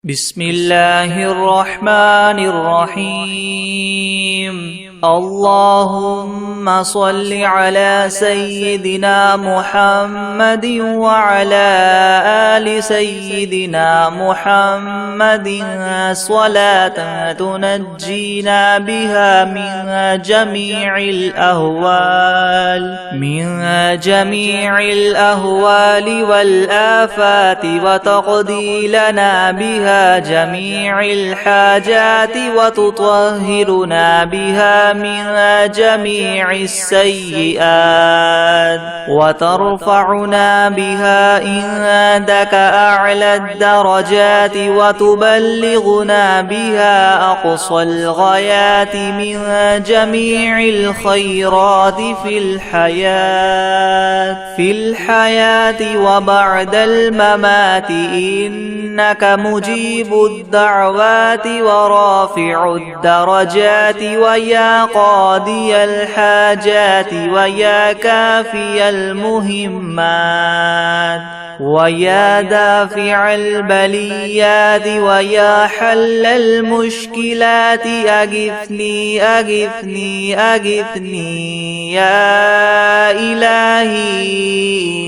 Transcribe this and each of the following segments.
بسم الله الرحمن الرحيم. اللهم صل على سيدنا محمد وعلى آل سيدنا محمد صلاة تنجينا بها من جميع الأهوال والآفات، وتقضي لنا بها جميع الحاجات، وتطهرنا بها من جميع السيئات، وترفعنا بها عندك أعلى الدرجات، وتبلغنا بها أقصى الغايات من جميع الخيرات في الحياة وبعد الممات، إنك مجيب الدعوات ورافع الدرجات، ويا قاضي الحاجات، ويا كافي المهمات، ويا دافع البليات، ويا حل المشكلات. أغثني أغثني أغثني يا إلهي،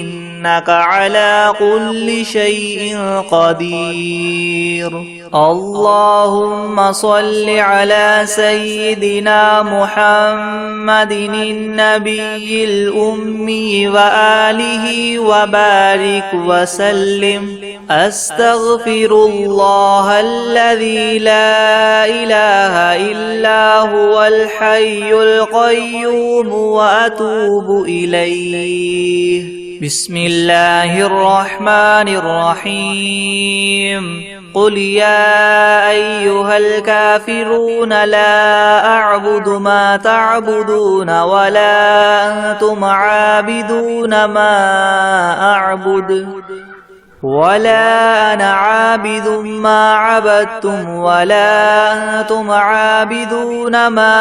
إنك على كل شيء قدير. اللهم صل على سيدنا محمد النبي الأمي وآله وبارك وسلم. أستغفر الله الذي لا إله إلا هو الحي القيوم، وأتوب إليه. بسم الله الرحمن الرحيم. قل يا أيها الكافرون لا أعبد ما تعبدون، ولا أنتم عابدون ما أعبد، ولا أنا عابد ما عبدتم، ولا أنتم عابدون ما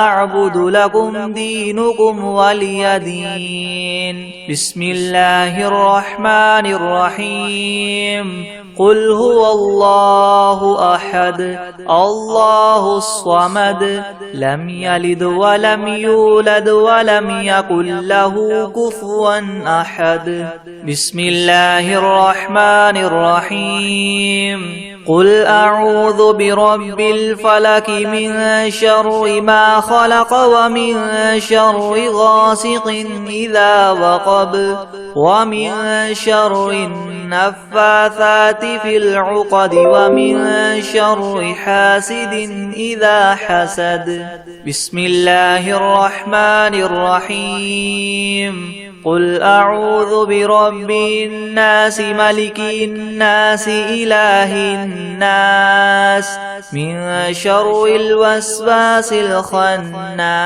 أعبد، لكم دينكم ولي دين. بسم الله الرحمن الرحيم. قل هو الله أحد الله الصمد، لم يلد ولم يولد ولم يكن له كفوا أحد. بسم الله الرحمن الرحيم. قل أعوذ برب الفلك من شر ما خلق، ومن شر غاسق إذا وقب، ومن شر النفاثات في العقد، ومن شر حاسد إذا حسد. بسم الله الرحمن الرحيم. قل أعوذ برب الناس ملك الناس إله الناس، من شر الوسواس الخناس،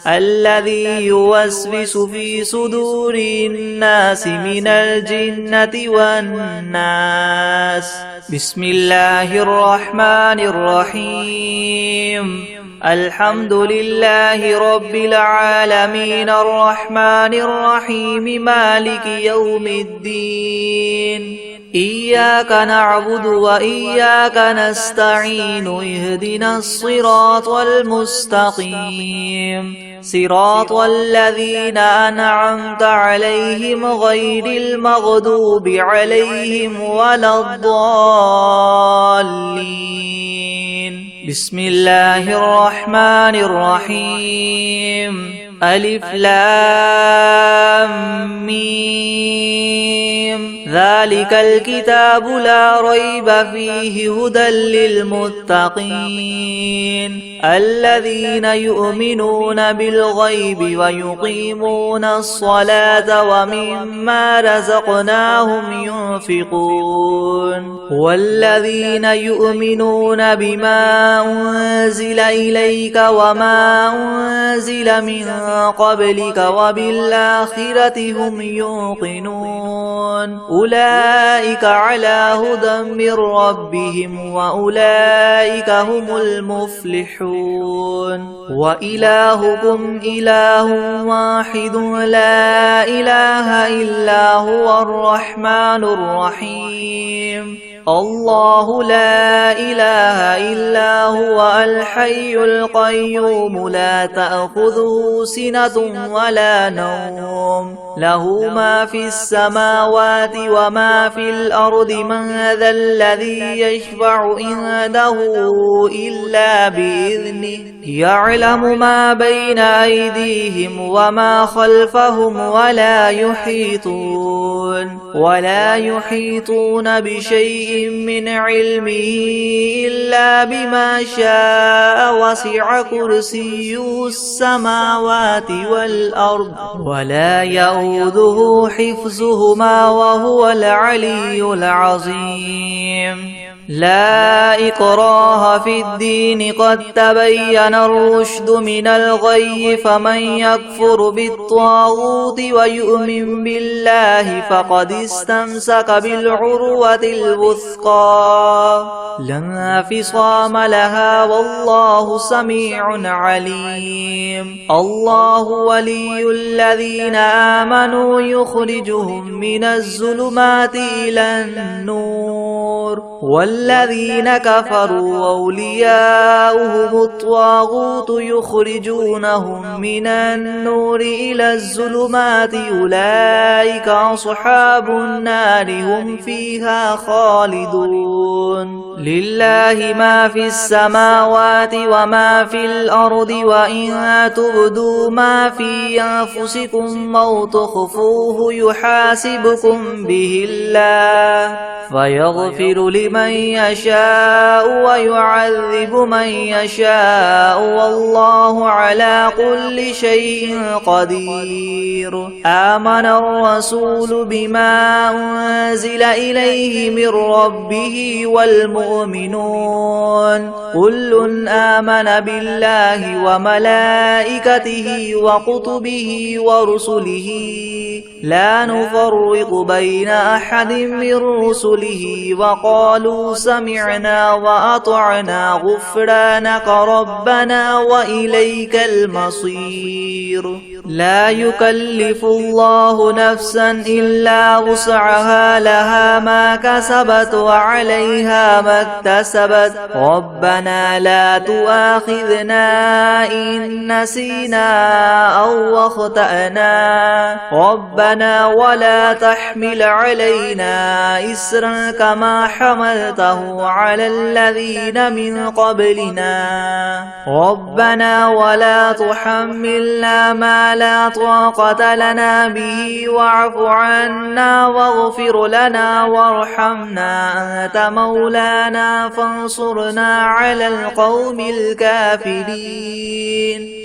الذي يوسوس في صدور الناس من الجنة والناس. بسم الله الرحمن الرحيم. الحمد لله رب العالمين، الرحمن الرحيم، مالك يوم الدين. إياك نعبد وإياك نستعين، اهدنا الصراط المستقيم، صراط الذين أنعمت عليهم غير المغضوب عليهم ولا الضالين. بسم الله الرحمن الرحيم. ألف لام ميم. ذلك الكتاب لا ريب فيه، هدى للمتقين، الذين يؤمنون بالغيب ويقيمون الصلاة، ومما رزقناهم ينفقون، والذين يؤمنون بما أنزل إليك وما أنزل من قبلك، وبالآخرة هم يوقنون. أولئك على هدى من ربهم، وأولئك هم المفلحون. وإلهكم إله واحد لا إله إلا هو الرحمن الرحيم. الله لا إله إلا هو الحي القيوم لا تأخذه سنة ولا نوم له ما في السماوات وما في الأرض من ذا الذي يشفع عنده إلا بإذنه يعلم ما بين أيديهم وما خلفهم ولا يحيطون بشيء من علمه إلا بما شاء وسع كرسيه السماوات والأرض ولا يؤوده حفظهما وهو العلي العظيم لا إكراه في الدين قد تبين الرشد من الغي فمن يكفر بالطاغوت ويؤمن بالله فقد استمسك بالعروة الوثقى لا انفصام لها والله سميع عليم الله ولي الذين آمنوا يخرجهم من الظلمات إلى النور والذين كفروا أولياؤهم الطاغوت يخرجونهم من النور إلى الظلمات أولئك أصحاب النار هم فيها خالدون لله ما في السماوات وما في الأرض وإن تبدوا ما في أنفسكم أو تخفوه يحاسبكم به الله فيغفر لمن يشاء ويعذب من يشاء والله على كل شيء قدير آمن الرسول بما أنزل إليه من ربه والمؤمنون كل آمن بالله وملائكته وكتبه ورسله لا نفرق بين أحد من رسله وقالوا سمعنا وأطعنا غفرانك ربنا وإليك المصير لا يكلف الله نفسا إلا وسعها لها ما كسبت وعليها ما اكتسبت ربنا لا تؤاخذنا إن نسينا أو أخطأنا ربنا ولا تحمل علينا إسرا كما حملته على الذين من قبلنا ربنا ولا تحملنا ما لا طاقة لنا به واعف عنا واغفر لنا وارحمنا أنت مولانا فانصرنا على القوم الكافرين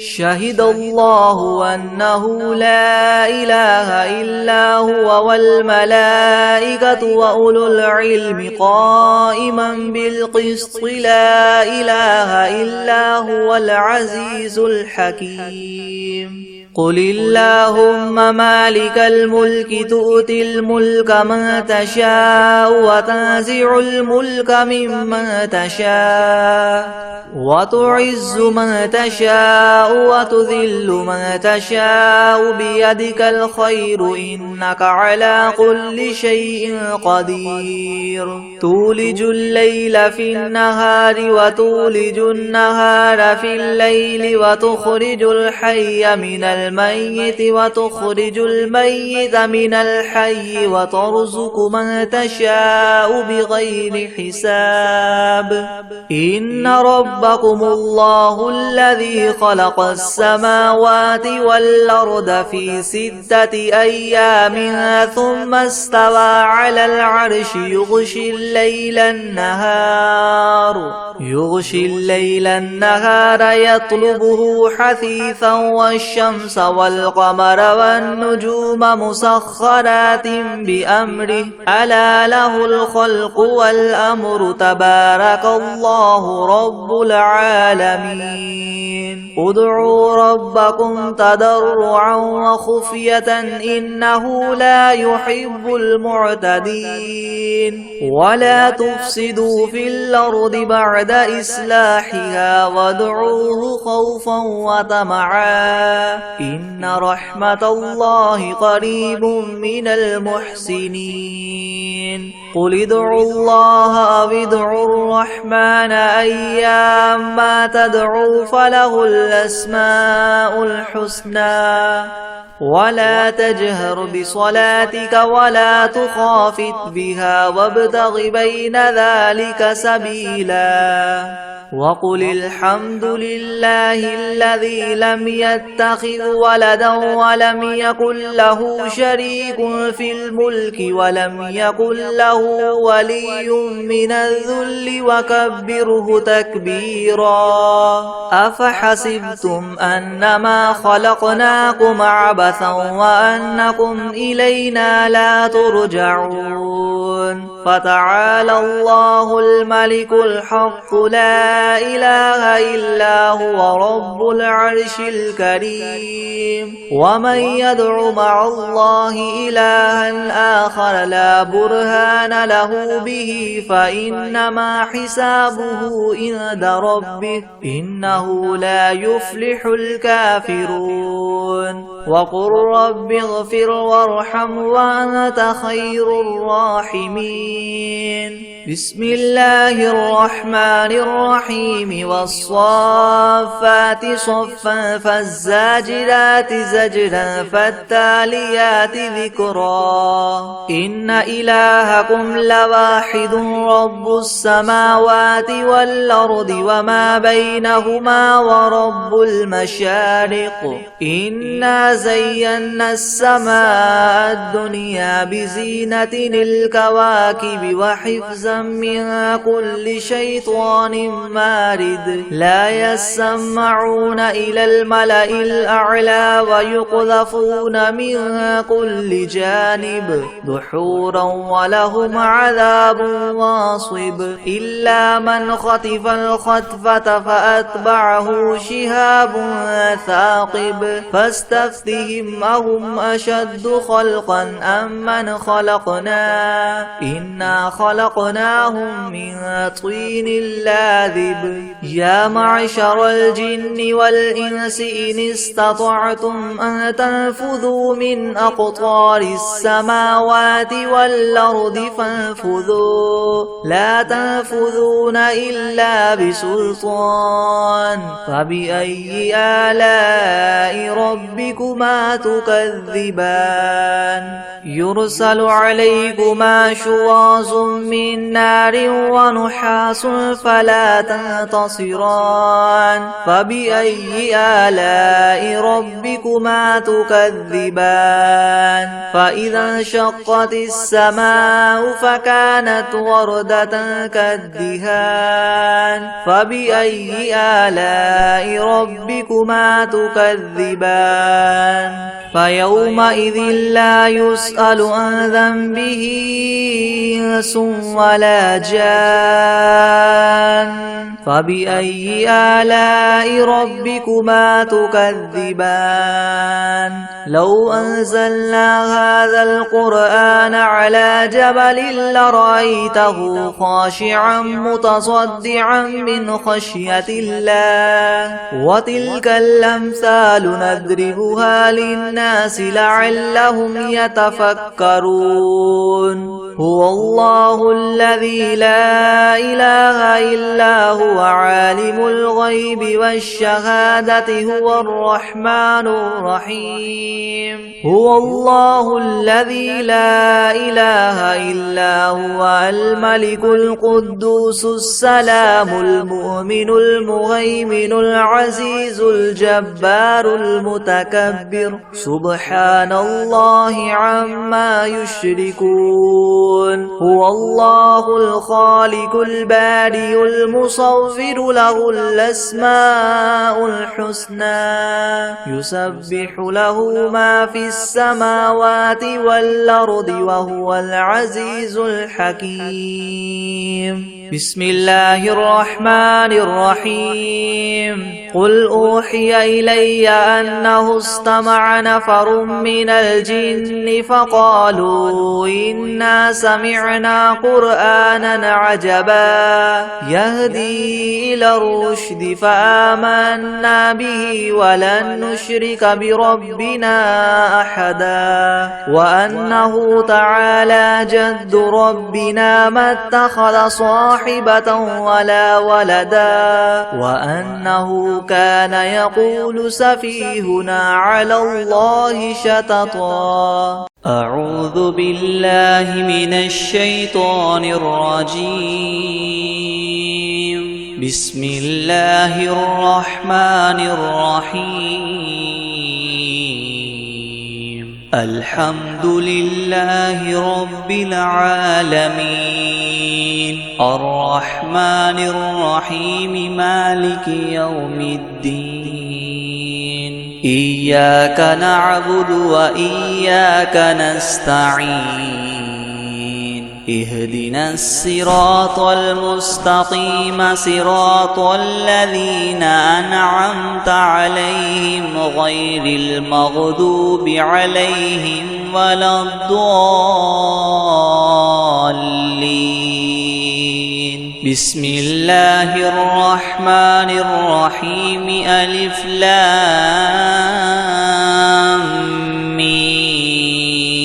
شهد الله أنه لا إله إلا هو والملائكة وأولو العلم قائما بالقسط لا إله إلا هو العزيز الحكيم قل اللهم مالك الملك تؤتي الملك من تشاء وتنزع الملك ممن تشاء وتعز من تشاء وتذل من تشاء بيدك الخير إنك على كل شيء قدير تولج الليل في النهار وتولج النهار في الليل وتخرج الحي من الميت وتخرج الميت من الحي وترزق من تشاء بغير حساب إن ربكم الله الذي خلق السماوات والأرض في 6 أيام ثم استوى على العرش يغشي الليل النهار يطلبه حثيثا والشمس والقمر والنجوم مسخرات بأمره ألا له الخلق والأمر تبارك الله رب العالمين ادعوا ربكم تضرعا وخفية إنه لا يحب المعتدين ولا تفسدوا في الأرض بعد بعد إصلاحها وادعوه خوفا وطمعا إن رحمة الله قريب من المحسنين قل ادعوا الله أو ادعوا الرحمن أيما تدعوا فله الأسماء الحسنى ولا تجهر بصلاتك ولا تخافت بها وابتغ بين ذلك سبيلا وقل الحمد لله الذي لم يتخذ ولدا ولم يكن له شريك في الملك ولم يكن له ولي من الذل وكبره تكبيرا أفحسبتم أنما خلقناكم عبثا وأنكم إلينا لا ترجعون فتعالى الله الملك الحق لا إله إلا هو رب العرش الكريم ومن يدع مع الله إلها آخر لا برهان له به فإنما حسابه عند ربه إنه لا يفلح الكافرون وقل رب اغفر وارحم وأنت خير الراحمين بسم الله الرحمن الرحيم والصافات صفا فالزاجرات زجرا فالتاليات ذكرا إن إلهكم لواحد رب السماوات والأرض وما بينهما ورب المشارق إنا زينا السماء الدنيا بزينة الكواكب وحفظا من كل شيطان مارد لا يسمعون إلى الملأ الأعلى ويقذفون من كل جانب دحورا ولهم عذاب واصب إلا من خطف الخطفة فأتبعه شهاب ثاقب فاستفتهم أهم أشد خلقا أم من خلقنا إنا خلقناهم من طين لاذب يا معشر الجن والإنس إن استطعتم أن تنفذوا من أقطار السماوات والأرض فانفذوا لا تنفذون إلا بسلطان فبأي آلاء ربكما تكذبان يرسل عليكما شواظ من نار ونحاس فلا تنتصران فبأي آلاء ربكما تكذبان فإذا انشقت السماء فكانت وردة كالدهان فبأي آلاء ربكما تكذبان فيومئذ لا يسأل عن ذنبه إنس ولا جان فبأي آلاء ربكما تكذبان لو أنزلنا هذا القرآن على جبل لرأيته خاشعا متصدعا من خشية الله وتلك الأمثال نضربها للناس لعلهم يتفكرون هو الله الذي لا إله إلا هو عالم الغيب والشهادة هو الرحمن الرحيم هو الله الذي لا إله إلا هو الملك القدوس السلام المؤمن المهيمن العزيز الجبار المتكبر سبحان الله عما يشركون هو الله الخالق البارئ المصور له الأسماء الحسنى يسبح له ما في السماوات والأرض وهو العزيز الحكيم بسم الله الرحمن الرحيم قل أوحي إلي أنه استمع نفر من الجن فقالوا إنا سمعنا قرآنا عجبا يهدي إلى الرشد فآمنا به ولن نشرك بربنا أحدا وأنه تعالى جد ربنا ما اتخذ صاحبة ولا ولدا وأنه كان يقول سفيهنا على الله شططا. أعوذ بالله من الشيطان الرجيم. بسم الله الرحمن الرحيم. الحمد لله رب العالمين الرحمن الرحيم مالك يوم الدين إياك نعبد وإياك نستعين اهدنا الصراط المستقيم صراط الذين أنعمت عليهم غير المغضوب عليهم ولا الضالين. بسم الله الرحمن الرحيم ألف لام ميم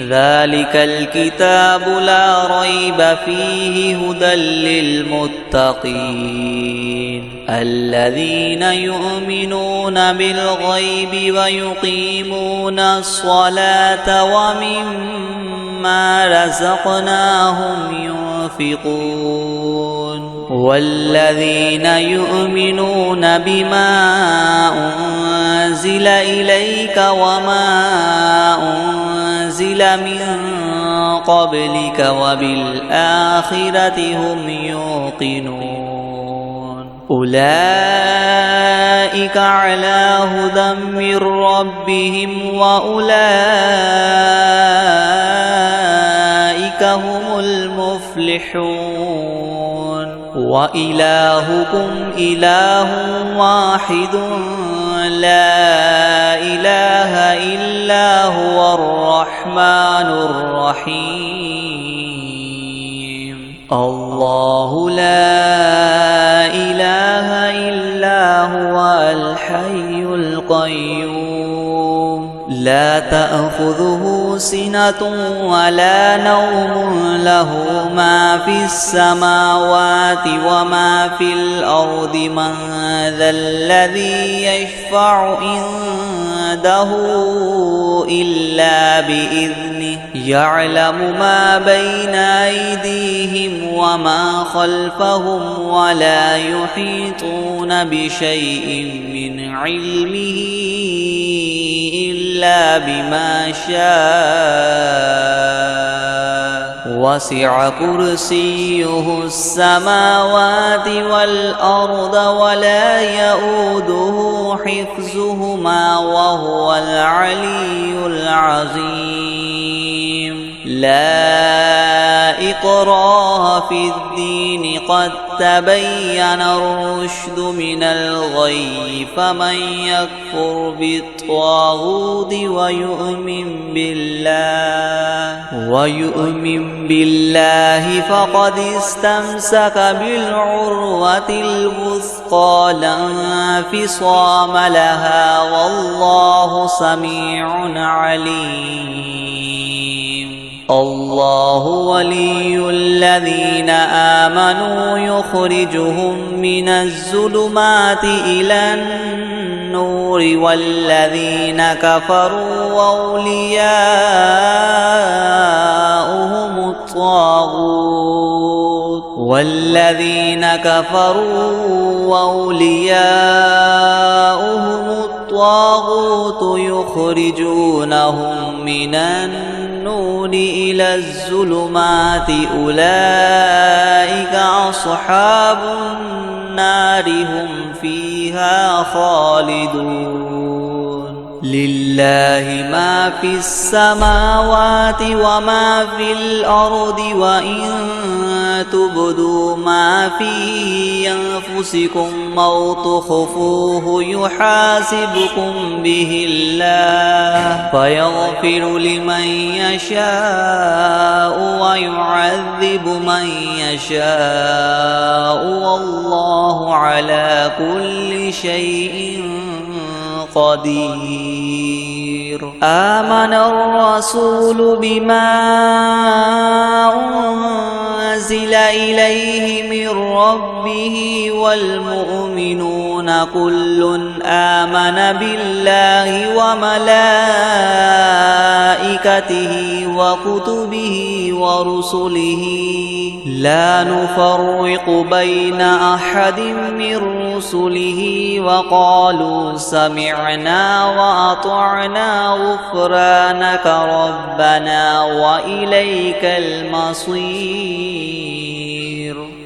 ذلك الكتاب لا ريب فيه هدى للمتقين الذين يؤمنون بالغيب ويقيمون الصلاة ومما رزقناهم ينفقون والذين يؤمنون بما أنزل إليك وما أنزل من قبلك وبالآخرة هم يوقنون أولئك على هدى من ربهم وأولئك هم المفلحون. وإلهكم إله واحد لا إله إلا هو الرحمن الرحيم. الله لا إله إلا هو الحي القيوم لا تأخذه سنة ولا نوم له ما في السماوات وما في الأرض من ذا الذي يشفع عنده إلا بإذنه يعلم ما بين أيديهم وما خلفهم ولا يحيطون بشيء من علمه إلا بما شاء وسع كرسيه السماوات والأرض ولا يؤوده حفظهما وهو العلي العظيم. لا إكراه في الدين قد تبين الرشد من الغي فمن يكفر بالطاغوت ويؤمن بالله فقد استمسك بالعروة الوثقى لا انفصام لها والله سميع عليم. الله ولي الذين آمنوا يخرجهم من الظلمات إلى النور والذين كفروا أولياؤهم الطاغوت يخرجونهم من النور إلى الظلمات أولئك أصحاب النار هم فيها خالدون. لله ما في السماوات وما في الأرض وإن تبدوا ما في أنفسكم أو تخفوه يحاسبكم به الله فيغفر لمن يشاء ويعذب من يشاء والله على كل شيء قدير. آمن الرسول بما أنزل إليه من ربه والمؤمنون كل آمن بالله وملائكته وكتبه ورسله لا نفرق بين أحد من رسله وقالوا سمعنا وأطعنا غفرانك ربنا وإليك المصير.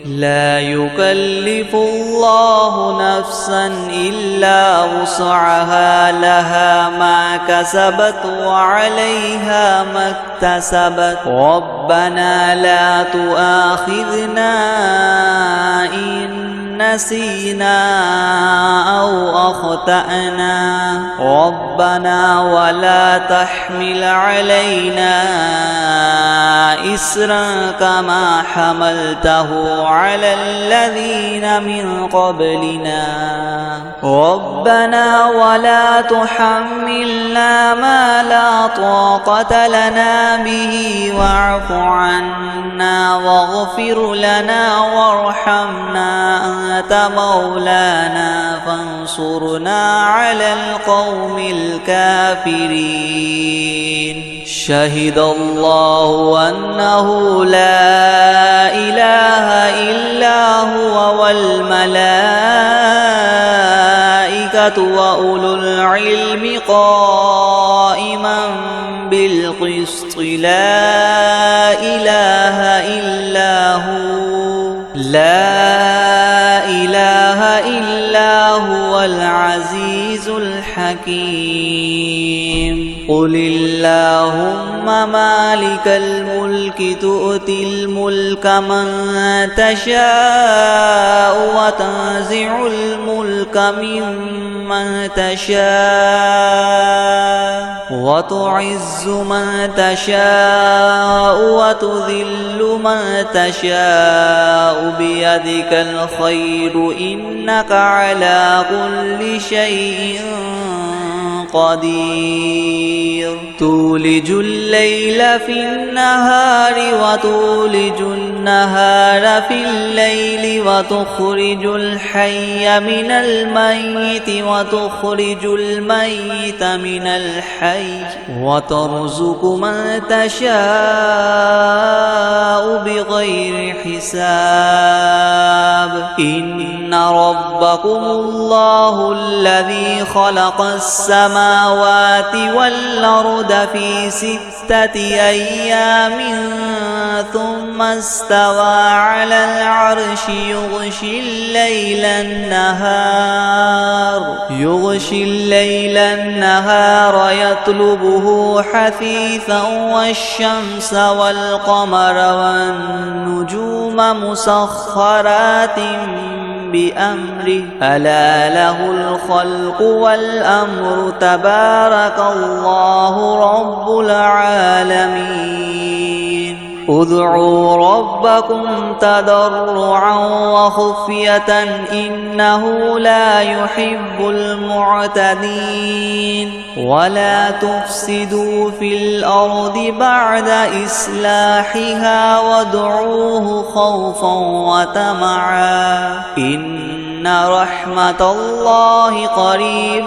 لا يكلف الله نفسا إلا وسعها لها ما كسبت وعليها ما اكتسبت ربنا لا تؤاخذنا إن نسينا أو أخطأنا ربنا ولا تحمل علينا إسرا كما حملته على الذين من قبلنا ربنا ولا تحملنا ما لا طاقة لنا به واعف عنا واغفر لنا وارحمنا أنت مولانا فانصرنا على القوم الكافرين. شهد الله أنه لا إله إلا هو والملائكة وأولو العلم قائما بالقسط لا إله إلا هو العزيز الحكيم. قل اللهم مالك الملك تؤتي الملك من تشاء وتنزع الملك ممن تشاء وتعز من تشاء وتذل من تشاء بيدك الخير إنك على كل شيء قدير. تولج الليل في النهار وتولج النهار في الليل وتخرج الحي من الميت وتخرج الميت من الحي وترزق من تشاء بغير حساب. إن ربكم الله الذي خلق السماوات والأرض في 6 أيام ثم استوى على العرش يغشي الليل النهار يطلبه حثيثا والشمس والقمر والنجوم مسخرات بأمره ألا له الخلق والأمر تبارك الله رب العالمين. ادعوا ربكم تضرعا وخفية إنه لا يحب المعتدين. ولا تفسدوا في الأرض بعد إصلاحها وادعوه خوفا وطمعا إن رحمة الله قريب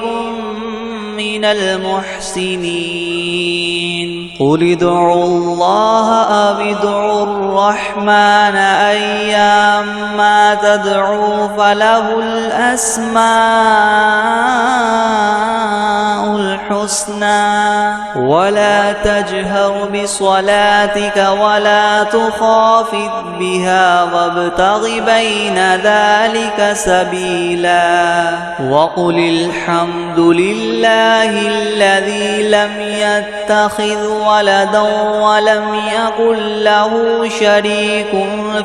من المحسنين. قل ادعوا الله أو ادعوا الرحمن أيما تدعوا فله الأسماء الحسنى الحسنى ولا تجهر بصلاتك ولا تخافت بها وابتغ بين ذلك سبيلا وقل الحمد لله الذي لم يتخذ ولدا ولم يكن له شريك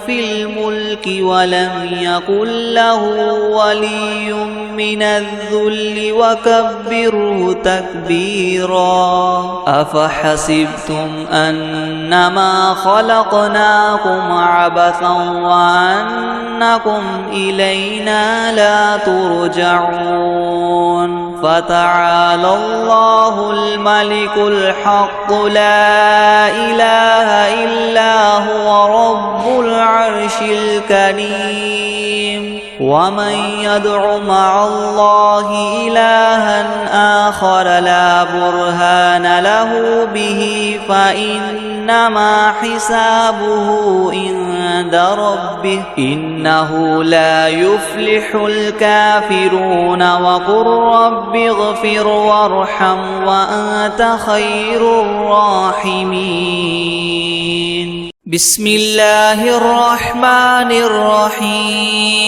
في الملك ولم يكن له ولي من الذل وكبره تكبيرا أفحسبتم أنما خلقناكم عبثا وأنكم إلينا لا ترجعون فتعالى الله الملك الحق لا إله إلا هو رب العرش الكريم ومن يدع مع الله إلها آخر لا برهان له به فإنما حسابه عند ربه إنه لا يفلح الكافرون وقل رب اغفر وارحم وأنت خير الراحمين بسم الله الرحمن الرحيم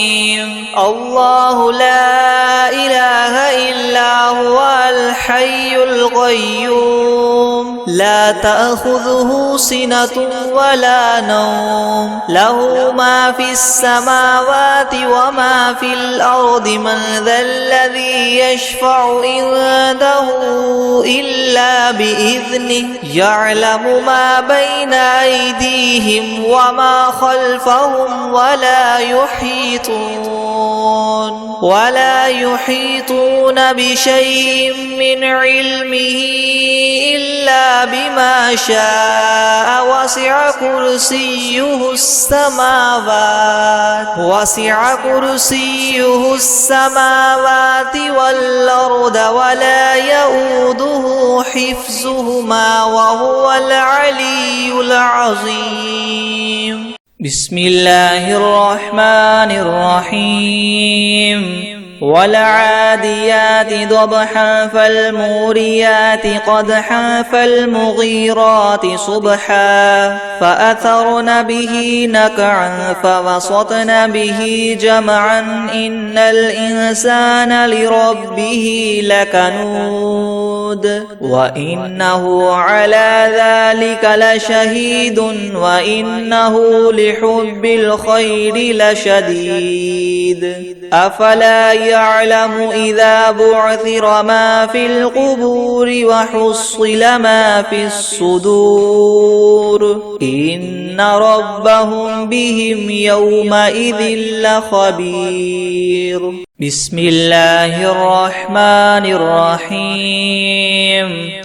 الله لا إله إلا هو الحي القيوم لا تأخذه سنة ولا نوم له ما في السماوات وما في الأرض من ذا الذي يشفع عنده إلا بإذنه يعلم ما بين أيديهم وما خلفهم ولا يحيطون بشيء من علمه إلا بما شاء وسع كرسيه السماوات والأرض ولا يؤوده حفظهما وهو العلي العظيم بسم الله الرحمن الرحيم والعاديات ضبحا فالموريات قدحا فالمغيرات صبحا فأثرن به نقعا فوسطن به جمعا إن الإنسان لربه لكنود وإنه على ذلك لشهيد وإنه لحب الخير لشديد أفلا يعلم إذا بعثر ما في القبور وحصل ما في الصدور إن ربهم بهم يومئذ لخبير بسم الله الرحمن الرحيم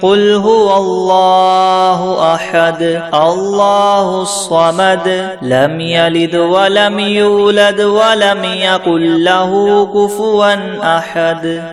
قل هو الله أحد الله الصمد لم يلد ولم يولد ولم يكن له كفوا أحد